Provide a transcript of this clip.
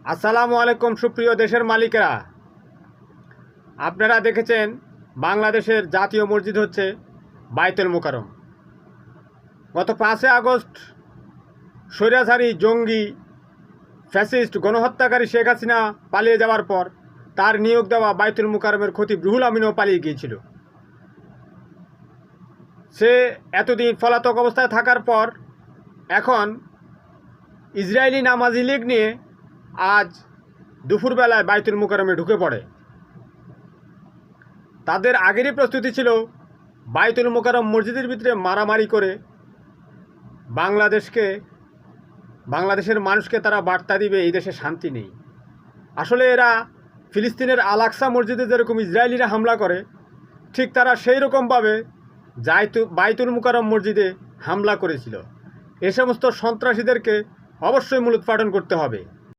আসসালামু আলাইকুম সুপ্রিয় দেশের মালিকেরা, আপনারা দেখেছেন বাংলাদেশের জাতীয় মসজিদ হচ্ছে বাইতুল মুকাররম। গত 5 আগস্ট স্বৈরাচারী জঙ্গি ফ্যাসিস্ট গণহত্যাকারী শেখ হাসিনা পালিয়ে যাওয়ার পর তার নিয়োগ দেওয়া বাইতুল মুকাররমের খতিব রুহুল আমিনও পালিয়ে গিয়েছিল। সে এতদিন পলাতক অবস্থায় থাকার পর এখন ইসরায়েলি নামাজি লীগ নিয়ে আজ দুপুরবেলায় বাইতুল মুকাররমে ঢুকে পড়ে। তাদের আগেরই প্রস্তুতি ছিল বাইতুল মুকাররম মসজিদের ভিতরে মারামারি করে বাংলাদেশের মানুষকে তারা বার্তা দিবে এই দেশে শান্তি নেই। আসলে এরা ফিলিস্তিনের আল আকসা মসজিদে যেরকম ইসরায়েলিরা হামলা করে, ঠিক তারা সেই রকমভাবে বাইতুল মুকাররম মসজিদে হামলা করেছিল। এ সমস্ত সন্ত্রাসীদেরকে অবশ্যই মূলোৎপাটন করতে হবে।